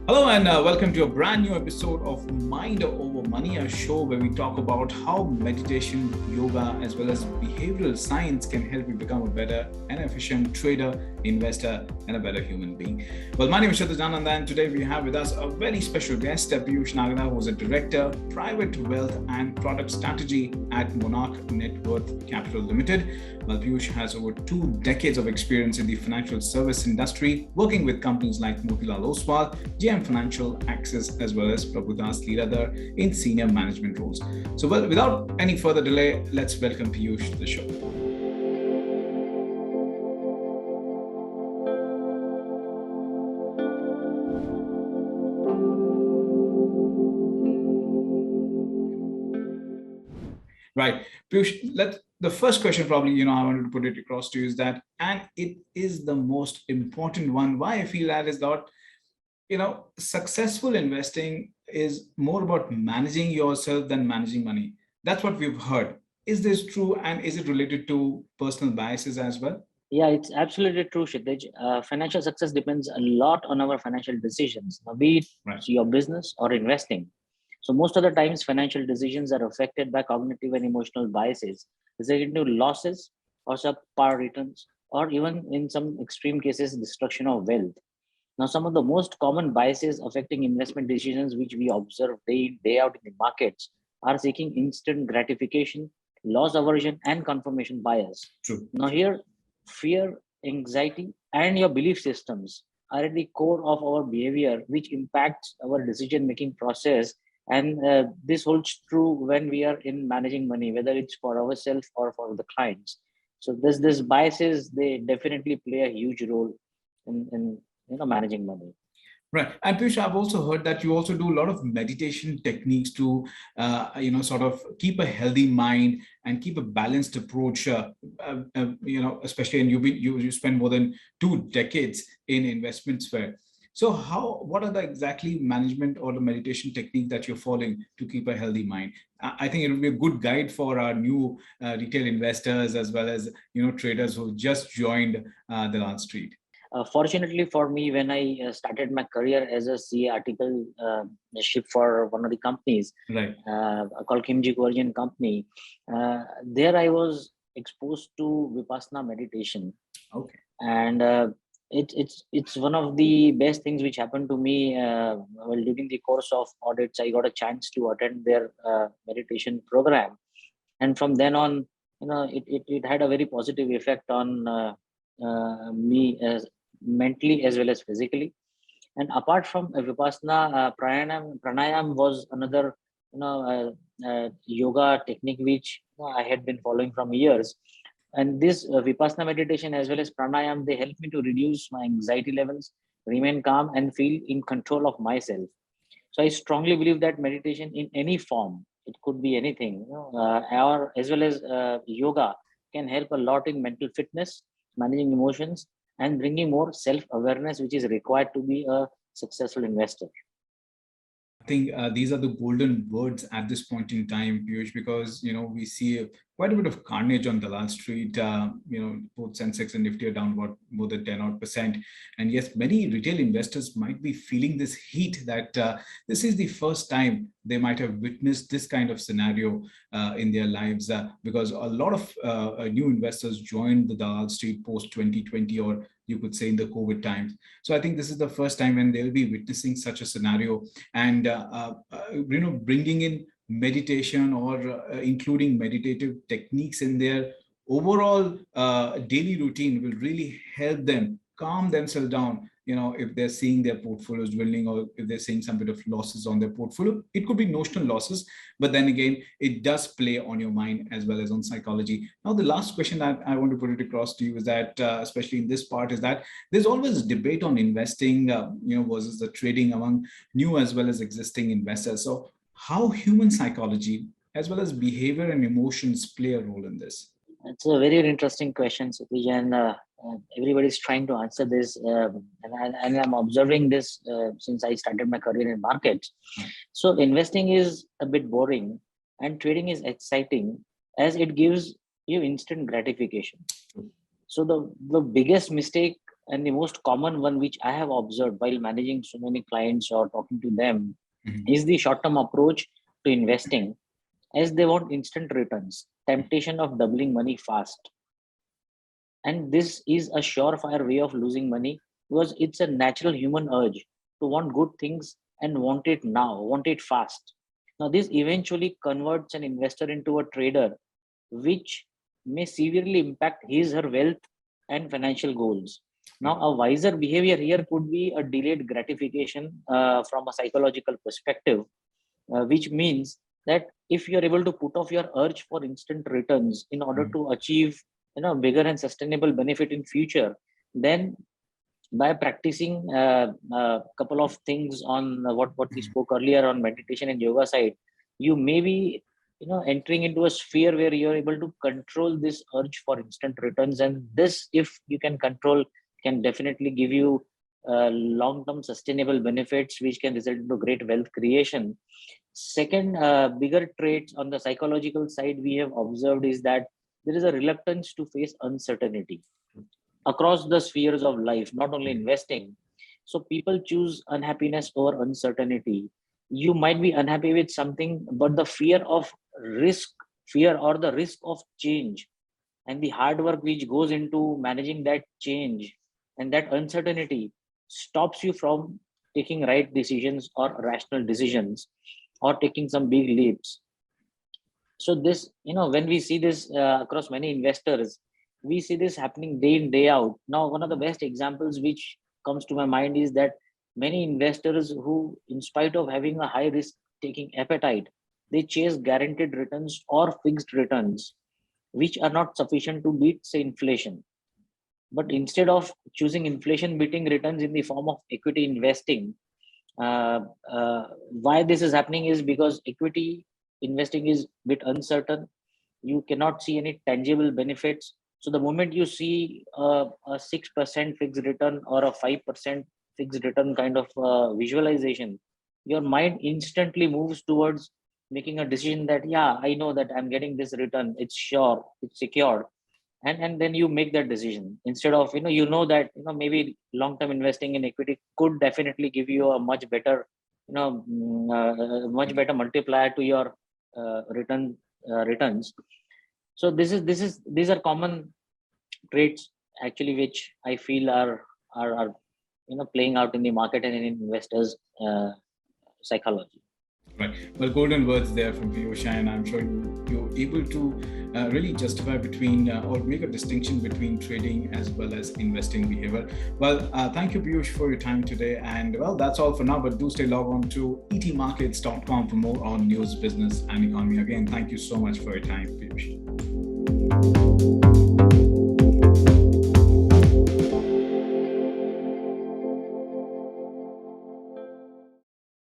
Hello and welcome to a brand new episode of Mind Over Money, a show where we talk about how meditation, yoga, as well as behavioral science can help you become a better and efficient trader, investor, and a better human being. Well, my name is Nanda, and today we have with us a very special guest, Piyush Nagda, who is a director, private wealth and product strategy at Monarch Networth Capital Limited. Well, Piyush has over 2 decades of experience in the financial service industry, working with companies like Motilal Oswal, JM Financial, Axis, as well as Prabhudas Leeradhar in senior management roles. So, well, without any further delay, let's welcome Piyush to the show. Right, Piyush, the first question probably, I wanted to put it across to you is that, and it is the most important one. Why I feel that is that successful investing is more about managing yourself than managing money. That's what we've heard. Is this true? And is it related to personal biases as well? Yeah, it's absolutely true, Kshitij. Financial success depends a lot on our financial decisions, be it your business or investing. So most of the times, financial decisions are affected by cognitive and emotional biases, resulting to losses or subpar returns, or even in some extreme cases, destruction of wealth. Now, some of the most common biases affecting investment decisions, which we observe day in, day out in the markets, are seeking instant gratification, loss aversion, and confirmation bias. True. Now, here, fear, anxiety, and your belief systems are at the core of our behavior, which impacts our decision making process. And this holds true when we are in managing money, whether it's for ourselves or for the clients. So, this biases, they definitely play a huge role in managing money. Right. And Piyush, I've also heard that you also do a lot of meditation techniques to, sort of keep a healthy mind and keep a balanced approach, especially, and you spend more than 2 decades in investment sphere. So what are the exactly management or the meditation technique that you're following to keep a healthy mind? I think it will be a good guide for our new retail investors as well as, traders who just joined the Dal Street. Fortunately for me, when I started my career as a CA article ship for one of the companies, right, called Kimji Korean company, there I was exposed to Vipassana meditation. Okay. And it's one of the best things which happened to me while during the course of audits. I got a chance to attend their meditation program, and from then on, it had a very positive effect on me as mentally as well as physically. And apart from Vipassana, pranayam was another yoga technique which I had been following from years. And this Vipassana meditation as well as pranayam, they help me to reduce my anxiety levels, remain calm, and feel in control of myself. So I strongly believe that meditation in any form, it could be anything, or as well as yoga, can help a lot in mental fitness, managing emotions, and bringing more self-awareness, which is required to be a successful investor. I think these are the golden words at this point in time, Piyush, because we see quite a bit of carnage on Dalal Street. Both Sensex and Nifty are down about more than 10% odd. And yes, many retail investors might be feeling this heat that this is the first time they might have witnessed this kind of scenario in their lives, because a lot of new investors joined the Dalal Street post 2020, or you could say in the COVID times. So I think this is the first time when they'll be witnessing such a scenario, and bringing in meditation or including meditative techniques in their overall daily routine will really help them calm themselves down. If they're seeing their portfolios dwindling, or if they're seeing some bit of losses on their portfolio, it could be notional losses, but then again, it does play on your mind as well as on psychology. Now, the last question that I want to put it across to you is that, especially in this part, is that there's always debate on investing, versus the trading among new as well as existing investors. So how human psychology as well as behavior and emotions play a role in this? It's a very interesting question, Satish, and everybody's trying to answer this, and I'm observing this since I started my career in markets. So investing is a bit boring, and trading is exciting as it gives you instant gratification. So the biggest mistake and the most common one which I have observed while managing so many clients or talking to them is the short-term approach to investing, as they want instant returns, temptation of doubling money fast. And this is a surefire way of losing money, because it's a natural human urge to want good things and want it now, want it fast. Now, this eventually converts an investor into a trader, which may severely impact his or her wealth and financial goals. Now, a wiser behavior here could be a delayed gratification from a psychological perspective, which means that if you're able to put off your urge for instant returns in order to achieve bigger and sustainable benefit in future, then by practicing a couple of things on what we spoke earlier on meditation and yoga side, you may be entering into a sphere where you're able to control this urge for instant returns, and this, if you can control, can definitely give you long-term sustainable benefits which can result into great wealth creation. Second, bigger traits on the psychological side we have observed is that there is a reluctance to face uncertainty across the spheres of life, not only investing. So people choose unhappiness over uncertainty. You might be unhappy with something, but the fear of fear or the risk of change, and the hard work which goes into managing that change and that uncertainty stops you from taking right decisions or rational decisions or taking some big leaps. So this, when we see this across many investors, we see this happening day in, day out. Now, one of the best examples which comes to my mind is that many investors who, in spite of having a high risk taking appetite, they chase guaranteed returns or fixed returns, which are not sufficient to beat, say, inflation. But instead of choosing inflation beating returns in the form of equity investing, why this is happening is because equity investing is a bit uncertain. You cannot see any tangible benefits. So the moment you see a 6% fixed return or a 5% fixed return kind of visualization, your mind instantly moves towards making a decision that, yeah, I know that I'm getting this return. It's sure, it's secure. And then you make that decision instead of, that, maybe long-term investing in equity could definitely give you a much better, much better multiplier to your returns. So these are common traits actually which I feel are playing out in the market and in investors psychology. Right. Well, golden words there from Piyush, and I'm sure you're able to really justify between or make a distinction between trading as well as investing behavior. Well, thank you, Piyush, for your time today. And well, that's all for now, but do stay logged on to etmarkets.com for more on news, business, and economy. Again, thank you so much for your time, Piyush.